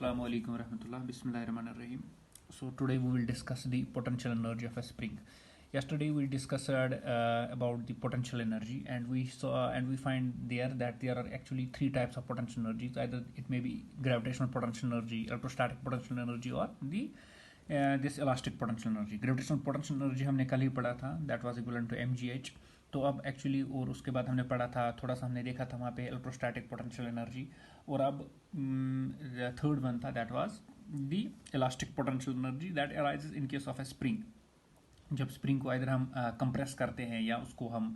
Assalamu alaikum warahmatullah. Bismillahirrahmanirrahim. So today we will discuss the potential energy of a spring. Yesterday we discussed about the potential energy, and we saw and we find there that there are actually three types of potential energies. Either it may be gravitational potential energy, electrostatic potential energy, or the this elastic potential energy. Gravitational potential energy हमने कल ही पढ़ा था, that was equivalent to mgh. तो अब actually और उसके बाद हमने पढ़ा था, थोड़ा सा हमने देखा था वहाँ पे इलेक्ट्रोस्टैटिक पोटेंशियल एनर्जी, और अब थर्ड वन था that was the elastic potential energy that arises in case of A spring. जब स्प्रिंग को इधर हम कंप्रेस करते हैं या उसको हम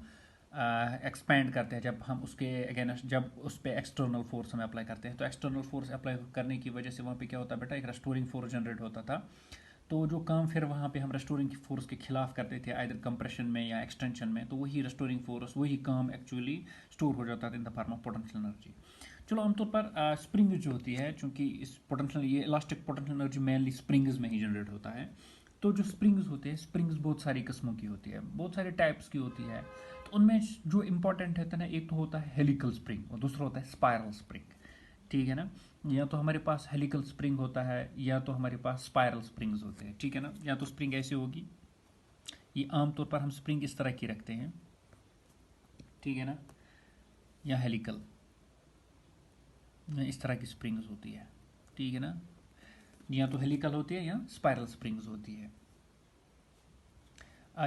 एक्सपैंड करते हैं, जब हम उसके अगेंस्ट जब उस पर एक्सटर्नल फोर्स हम अप्लाई करते हैं, तो एक्सटर्नल फोर्स अप्लाई करने की वजह से वहाँ पे क्या होता है बेटा, एक रेस्टोरिंग फोर्स जनरेट होता था. तो जो काम फिर वहाँ पे हम रेस्टोरिंग फोर्स के खिलाफ करते थे आइदर कंप्रेशन में या एक्सटेंशन में, तो वही रेस्टोरिंग फोर्स वही काम एक्चुअली स्टोर हो जाता था इन the form of potential energy. चलो आमतौर पर स्प्रिंग जो होती है, चूंकि इस पोटेंशियल ये elastic potential energy mainly springs में ही जनरेट होता है. तो जो स्प्रिंग्स होते हैं, स्प्रिंग्स बहुत सारी किस्मों की होती है, बहुत सारे टाइप्स की होती है. तो उनमें जो इंपॉर्टेंट है ना, एक तो होता है हेलिकल स्प्रिंग और दूसरा होता है स्पायरल स्प्रिंग. ठीक है ना, या तो हमारे पास हेलिकल स्प्रिंग होता है या तो हमारे पास स्पायरल स्प्रिंग्स होते हैं. ठीक है ना, या तो स्प्रिंग ऐसी होगी, ये आमतौर पर हम स्प्रिंग इस तरह की रखते हैं, ठीक है ना, या हेलिकल इस तरह की स्प्रिंग्स होती है. ठीक है ना, या तो हेलिकल होती है या स्पायरल स्प्रिंग्स होती है.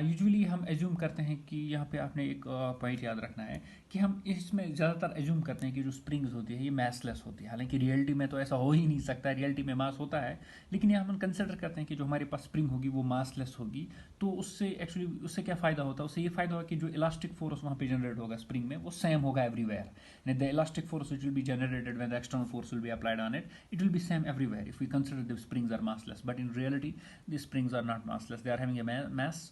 यूजुअली हम एज्यूम करते हैं कि यहाँ पे आपने एक पॉइंट याद रखना है कि हम इसमें ज़्यादातर एज्यूम करते हैं कि जो स्प्रिंग्स होती है ये मासलेस होती है. हालांकि रियलिटी में तो ऐसा हो ही नहीं सकता, रियलिटी में मास होता है, लेकिन यहाँ हम कंसिडर करते हैं कि जो हमारे पास स्प्रिंग होगी वो मासलेस होगी. तो उससे एक्चुअली उससे क्या फ़ायदा होता है, उससे ये फ़ायदा होगा कि जो इलास्टिक फोर्स वहाँ पे जनरेट होगा स्प्रिंग में वो सेम होगा everywhere. The elastic force which will be generated when the external force will be applied on it will be same everywhere if we consider the springs are massless, but in reality the springs are not massless, they are having a mass.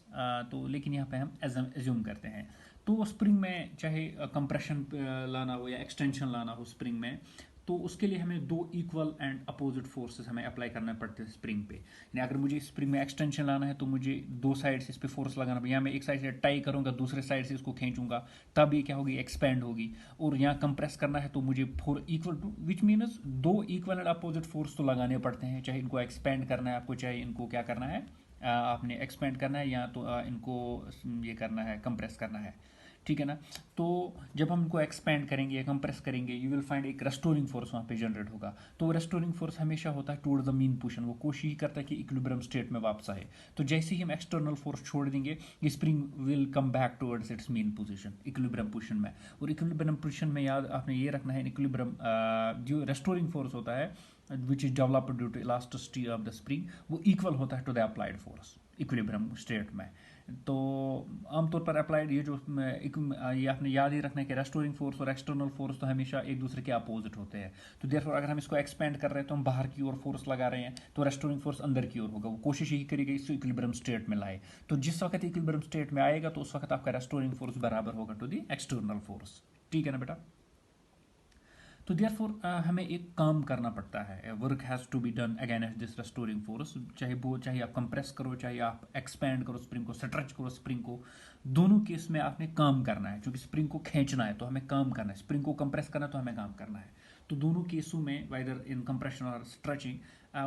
तो लेकिन यहाँ पे हम assume करते हैं. तो spring में चाहे कंप्रेशन लाना हो या एक्सटेंशन लाना हो स्प्रिंग में, तो उसके लिए हमें दो इक्वल एंड अपोजिट फोर्सेस हमें अप्लाई करना पड़ते हैं स्प्रिंग पे. यानी अगर मुझे स्प्रिंग में एक्सटेंशन लाना है तो मुझे दो साइड से इस पर फोर्स लगाना पड़ेगा. यहाँ मैं एक साइड से टाई करूँगा, दूसरे साइड से इसको खींचूंगा, तब ये क्या होगी, एक्सपैंड होगी. और यहाँ कंप्रेस करना है तो मुझे for equal to which means दो इक्वल एंड अपोजिट फोर्स तो लगाने पड़ते हैं, चाहे इनको एक्सपैंड करना है आपको, चाहे इनको क्या करना है, आपने एक्सपेंड करना है, या तो इनको ये करना है, कंप्रेस करना है. ठीक है ना. तो जब हम इनको एक्सपेंड करेंगे या कंप्रेस करेंगे, यू विल फाइंड एक रेस्टोरिंग फोर्स वहाँ पे जनरेट होगा. तो रेस्टोरिंग फोर्स हमेशा होता है टूवर्ड द मीन पोजीशन, वो कोशिश ही करता है कि इक्विलिब्रियम स्टेट में वापस आए. तो जैसे ही हम एक्सटर्नल फोर्स छोड़ देंगे, ये spring will come back towards its mean position, equilibrium position में. और इक्विलिब्रियम पोजीशन में याद आपने ये रखना है, इक्विलिब्रियम जो रेस्टोरिंग फोर्स होता है which is developed due to elasticity of the spring, वो इक्वल होता है to the applied force equilibrium state में. तो आमतौर पर अप्लाइड ये जो ये आपने याद ही रखना है कि रेस्टोरिंग फोर्स और एक्सटर्नल फोर्स तो हमेशा एक दूसरे के अपोजिट होते हैं. तो देयरफॉर अगर हम इसको एक्सपेंड कर रहे हैं तो हम बाहर की ओर फोर्स लगा रहे हैं, तो रेस्टोरिंग फोर्स अंदर की ओर होगा, वो कोशिश ही करेगा इसको इक्विलिब्रियम स्टेट में लाए. तो जिस वक्त इक्विलिब्रियम स्टेट में आएगा तो उस वक्त आपका रेस्टोरिंग फोर्स बराबर होगा टू द एक्सटर्नल फोर्स. ठीक है ना बेटा. तो देयरफॉर हमें एक काम करना पड़ता है, work has to be done against this restoring force. चाहे आप कंप्रेस करो, चाहे आप एक्सपैंड करो स्प्रिंग को, स्ट्रेच करो स्प्रिंग को, दोनों केस में आपने काम करना है. क्योंकि स्प्रिंग को खींचना है तो हमें काम करना है, स्प्रिंग को कंप्रेस करना है तो हमें काम करना है. तो दोनों केसों में वाइदर इन कंप्रेशन और stretching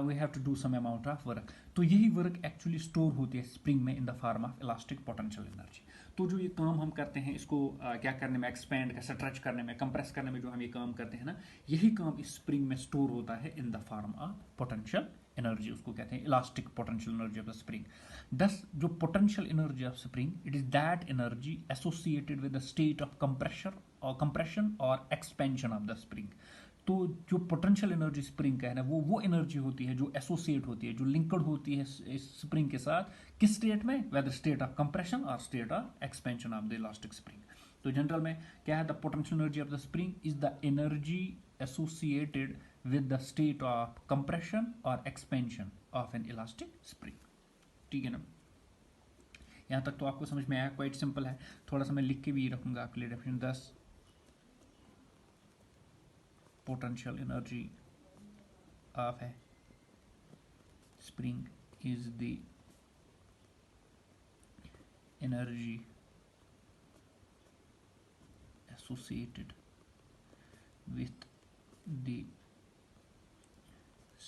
we have to do some amount of work. तो यही वर्क एक्चुअली स्टोर होती है स्प्रिंग में in the form of elastic potential energy. तो जो ये काम हम करते हैं इसको क्या करने में, एक्सपैंड स्ट्रेच करने में, कंप्रेस करने में, जो हम ये काम करते हैं ना, यही काम इस स्प्रिंग में स्टोर होता है इन the form of potential energy. उसको कहते हैं elastic potential energy of the spring. दस जो potential energy of spring, it is that energy associated with the state of compression और एक्सपेंशन ऑफ द स्प्रिंग. तो जो पोटेंशियल एनर्जी स्प्रिंग का है ना, वो एनर्जी होती है जो एसोसिएट होती है, जो लिंक्ड होती है इस स्प्रिंग के साथ, किस स्टेट में, वेदर स्टेट ऑफ कंप्रेशन और state of expansion of the elastic spring. तो जनरल में क्या है, the potential energy of the spring is the energy associated with the state of compression और expansion of an elastic spring. ठीक है ना. यहाँ तक तो आपको समझ में आया, क्वाइट सिंपल है. थोड़ा सा मैं लिख के भी रखूंगा आपके लिए definition. 10 potential energy of a spring is the energy associated with the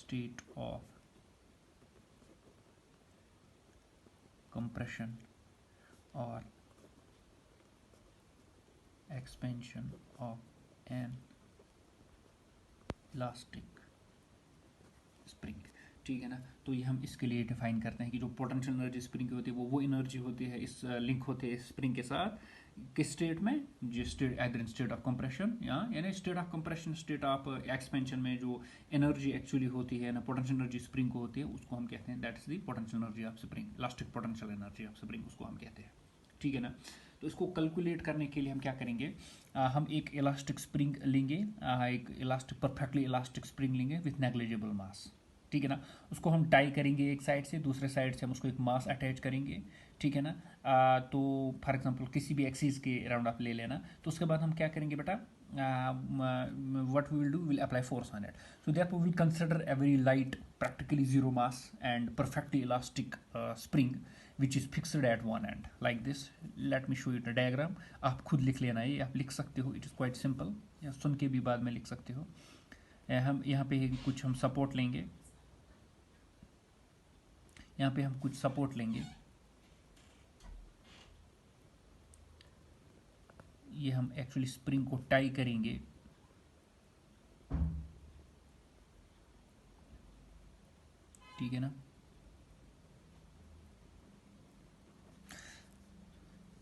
state of compression or expansion of an elastic spring। ठीक है ना, तो ये हम इसके लिए डिफाइन करते हैं कि जो पोटेंशियल एनर्जी स्प्रिंग की होती है वो एनर्जी होती है इस लिंक होते हैं स्प्रिंग के साथ किस स्टेट में, जो state either state of compression यानी state of compression state of expansion में जो एनर्जी एक्चुअली होती है ना पोटेंशियल एनर्जी स्प्रिंग को होती है उसको हम कहते हैं that is the potential energy of spring, elastic potential energy of spring उसको हम कहते हैं। ठीक है ना, तो इसको कैलकुलेट करने के लिए हम क्या करेंगे, हम एक इलास्टिक स्प्रिंग लेंगे, एक इलास्टिक परफेक्टली इलास्टिक स्प्रिंग लेंगे विथ नेग्लिजिबल मास। ठीक है ना, उसको हम टाई करेंगे एक साइड से, दूसरे साइड से हम उसको एक मास अटैच करेंगे। ठीक है ना, तो फॉर एग्जांपल किसी भी एक्सिस के अराउंड आप ले लेना, तो उसके बाद हम क्या करेंगे बेटा, what we will do, we'll apply force on it. So therefore we will consider a very light, practically zero mass and perfectly elastic spring which is fixed at one end like this. Let me show you the diagram. आप खुद लिख लेना, ये आप लिख सकते हो, it is quite simple, या सुन के भी बाद में लिख सकते हो। हम यहाँ पे कुछ हम सपोर्ट लेंगे, यहाँ पे हम कुछ सपोर्ट लेंगे, ये हम एक्चुअली स्प्रिंग को टाई करेंगे। ठीक है ना,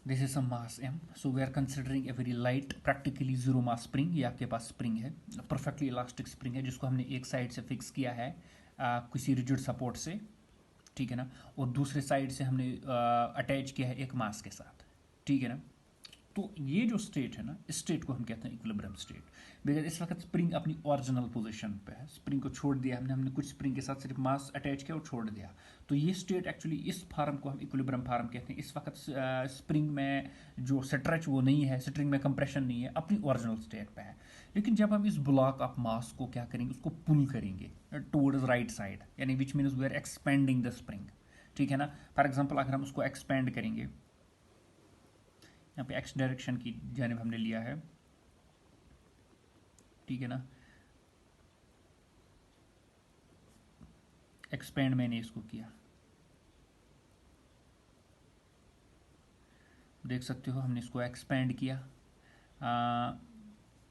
this is a mass m, so we are considering a very light practically zero mass spring. ये आपके पास स्प्रिंग है, परफेक्टली इलास्टिक स्प्रिंग है जिसको हमने एक साइड से फिक्स किया है किसी रिजिड सपोर्ट से। ठीक है ना, और दूसरे साइड से हमने अटैच किया है एक मास के साथ। ठीक है ना, तो ये जो स्टेट है ना, इस स्टेट को हम कहते हैं इक्विलिब्रियम स्टेट, बिकॉज इस वक्त स्प्रिंग अपनी ओरिजिनल पोजीशन पे है, स्प्रिंग को छोड़ दिया हमने कुछ स्प्रिंग के साथ सिर्फ मास अटैच किया और छोड़ दिया। तो ये स्टेट एक्चुअली इस फार्म को हम इक्विलिब्रियम फार्म कहते हैं। इस वक्त स्प्रिंग में जो स्ट्रेच वो नहीं है, स्प्रिंग में कंप्रेशन नहीं है, अपनी ओरिजिनल स्टेट पे है। लेकिन जब हम इस ब्लॉक ऑफ मास को क्या करेंगे, उसको पुल करेंगे टूवर्ड्स राइट साइड, यानी which means we are expanding the spring. ठीक है ना, फॉर एग्जाम्पल अगर हम उसको एक्सपेंड करेंगे, यहाँ पे एक्स डायरेक्शन की जानिब हमने लिया है। ठीक है ना, एक्सपेंड मैंने इसको किया, देख सकते हो हमने इसको एक्सपेंड किया।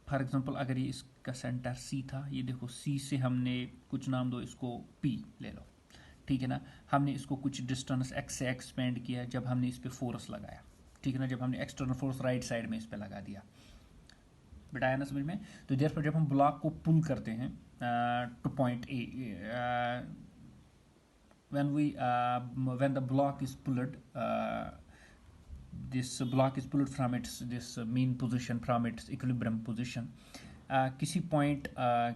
फॉर एग्जांपल अगर ये इसका सेंटर सी था, ये देखो सी से हमने कुछ नाम दो इसको पी ले लो। ठीक है ना, हमने इसको कुछ डिस्टेंस एक्स से एक्सपेंड किया जब हमने इस पर फोर्स लगाया। ठीक है ना, जब हमने एक्सटर्नल फोर्स राइट साइड में इस पर लगा दिया, बेटा आया ना समझ में। तो देयरफॉर जब हम ब्लॉक को पुल करते हैं two point A, when the block is pulled, this block is pulled from its this mean position, from its equilibrium position, किसी पॉइंट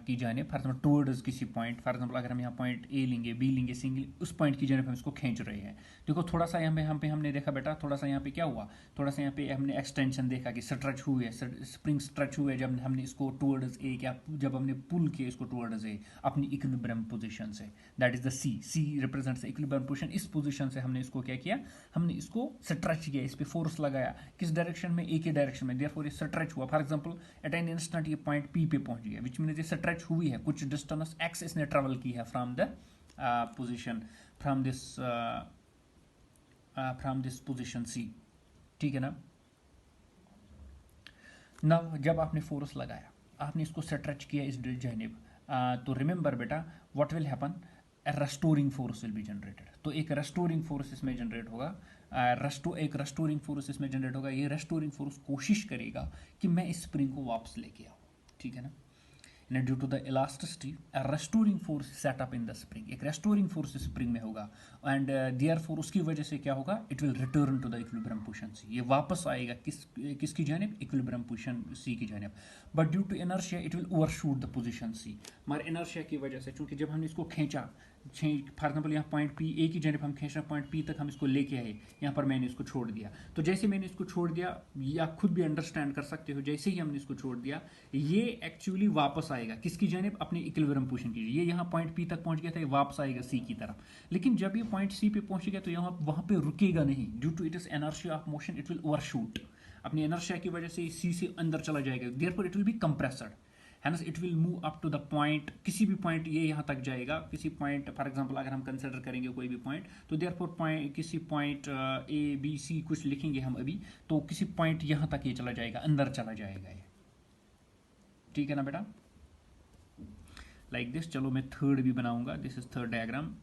की जानिब, फॉर एग्जाम्पल टूवर्ड्स किसी पॉइंट, फॉर एग्जाम्पल अगर हम यहाँ पॉइंट ए लेंगे, बी लेंगे, सी लेंगे, उस पॉइंट की जानिब हम इसको खींच रहे हैं। देखो थोड़ा सा यहाँ पे हमने देखा बेटा, थोड़ा सा यहाँ पे क्या हुआ, थोड़ा सा यहाँ पे हमने एक्सटेंशन देखा कि स्ट्रेच हुए, स्प्रिंग स्ट्रेच हुए जब हमने इसको टूवर्ड्स ए क्या, जब हमने पुल किया इसको टूवर्ड्स ए अपनी इक्विलिब्रियम पोजीशन से, that is the C, C represents equilibrium position. इस पोजीशन से हमने इसको क्या किया, हमने इसको स्ट्रेच किया, इस पर फोर्स लगाया, किस डायरेक्शन में, ए के डायरेक्शन में, देयरफॉर ये स्ट्रेच हुआ। For example at an instant ये पॉइंट पी पे पहुंच गया, विच मीन्स ये स्ट्रेच हुई है, कुछ डिस्टेंस एक्स इसने ट्रेवल की है from the position, from this position C. ठीक है ना, नव जब आपने फोर्स लगाया, आपने इसको स्ट्रेच किया इस जानिब, तो रिमेंबर बेटा what will happen, restoring force will be generated. तो एक रेस्टोरिंग फोर्स इसमें जनरेट होगा, एक रेस्टोरिंग फोर्स इसमें जनरेट होगा। ये रेस्टोरिंग फोर्स कोशिश करेगा कि मैं इस स्प्रिंग को वापस लेके आऊँ। ठीक है ना, and due to the elasticity a restoring force is set up in the spring, एक restoring force स्प्रिंग में होगा, and therefore उसकी वजह से क्या होगा, it will return to the equilibrium position C, ये वापस आएगा किसकी जानिब, equilibrium position C की जानिब, but due to inertia it will overshoot the position C। मगर inertia की वजह से, चूंकि जब हमने इसको खींचा, फॉर एग्जाम्पल यहाँ पॉइंट पी ए की जानिब हम खींच रहे हैं, पॉइंट पी तक हम इसको लेके आए, यहाँ पर मैंने इसको छोड़ दिया, तो जैसे मैंने इसको छोड़ दिया, ये आप खुद भी अंडरस्टैंड कर सकते हो, जैसे ही हमने इसको छोड़ दिया ये एक्चुअली वापस आएगा किसकी जानिब, अपनी इक्विलिब्रियम पोजीशन की। ये यहाँ पॉइंट पी तक पहुँच गया था, ये वापस आएगा सी की तरफ, लेकिन जब ये पॉइंट सी पे पहुँच गया तो यहाँ वहाँ पे रुकेगा नहीं, due to it is inertia of motion it will overshoot, अपनी इनर्शिया की वजह से सी से अंदर चला जाएगा, therefore it will be compressed. है ना। It will move up to the point, किसी भी पॉइंट ये यहाँ तक जाएगा, किसी पॉइंट फॉर एग्जांपल अगर हम कंसिडर करेंगे कोई भी पॉइंट, तो देयरफॉर पॉइंट किसी पॉइंट ए बी सी कुछ लिखेंगे हम अभी, तो किसी पॉइंट यहाँ तक ये चला जाएगा, अंदर चला जाएगा ये, ठीक है ना बेटा, लाइक दिस। चलो मैं थर्ड भी बनाऊंगा, दिस इज थर्ड डायग्राम।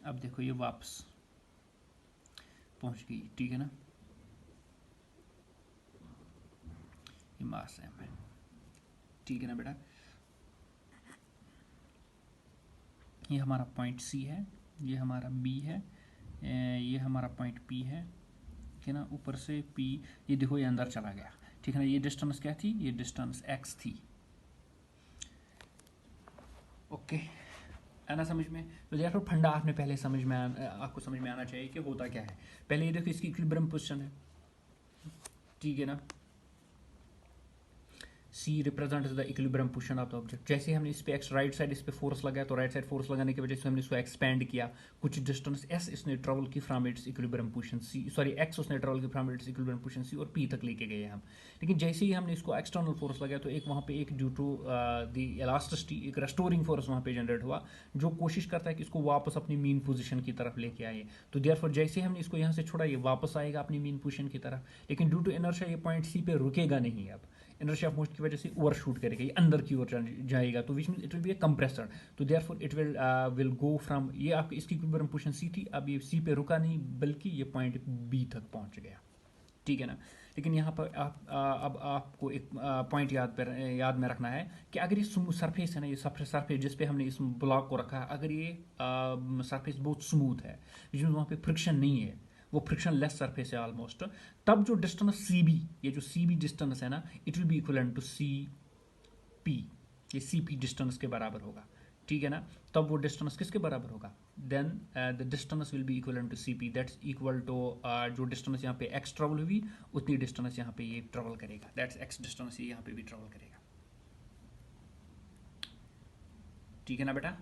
अब देखो ये वापस पहुंच गई, ठीक है ना, ये मास है, ठीक है ना बेटा। ये हमारा पॉइंट सी है, ये हमारा बी है, ये हमारा पॉइंट पी है, ठीक है ना, ऊपर से पी, ये देखो ये अंदर चला गया, ठीक है ना। ये डिस्टेंस क्या थी, ये डिस्टेंस एक्स थी, ओके, है ना समझ में। तो देखो फंडा आपने पहले समझ में आपको समझ में आना चाहिए कि होता क्या है। पहले ये देखो इसकी इक्विलिब्रियम पोजीशन है, ठीक है ना, C represents the equilibrium position of the object. जैसे हमने इस पे एक्स राइट साइड इस पे फोर्स लगाया, तो राइट साइड फोर्स लगाने की वजह से हमने इसको एक्सपेंड किया, कुछ डिस्टेंस S इसने ट्रेवल की from its equilibrium position C, sorry X उसने ट्रेवल की from its equilibrium position C और P तक लेके गए हम। लेकिन जैसे ही हमने इसको एक्सटर्नल फोर्स लगाया, तो एक वहाँ पे एक ड्यू टू द इलास्टिसिटी एक रेस्टोरिंग फोर्स वहाँ पे जनरेट हुआ, जो कोशिश करता है कि इसको वापस अपनी मीन पोजीशन की तरफ लेके आए। तो देयरफॉर जैसे हमने इसको यहाँ से छोड़ा, ये वापस आएगा अपनी मीन पोजीशन की तरफ, लेकिन ड्यू टू इनर्शिया ये पॉइंट C पे रुकेगा नहीं। अब इनर्शिया ऑफ मोशन की वजह से ओवरशूट करेगा, ये अंदर की ओर जाएगा, तो which mean it will be a compressor. तो therefore it will go from, ये आपकी इसकी इक्विलिब्रियम पोजीशन C थी, अब ये C पे रुका नहीं बल्कि ये पॉइंट B तक पहुंच गया, ठीक है ना। लेकिन यहाँ पर अब आपको एक पॉइंट याद में रखना है कि अगर ये सरफेस है ना, ये सरफेस जिस पे हमने इस ब्लॉक को रखा है, अगर ये सरफेस बहुत स्मूथ है, जिसमें वहाँ पे फ्रिक्शन नहीं है, वो फ्रिक्शन लेस सरफेस है ऑलमोस्ट, तब जो डिस्टेंस सी बी, ये जो सी बी डिस्टेंस है ना, it will be equivalent to C P, ये सी पी डिस्टेंस के बराबर होगा, ठीक है ना। तब वो डिस्टेंस किसके बराबर होगा, then the distance will be equivalent to C P, that's equal to जो डिस्टेंस यहाँ पे एक्स ट्रेवल हुई उतनी डिस्टेंस यहाँ पे ये ट्रेवल करेगा, दैट्स एक्स डिस्टेंस ये यहाँ पे भी ट्रेवल करेगा, ठीक है ना बेटा।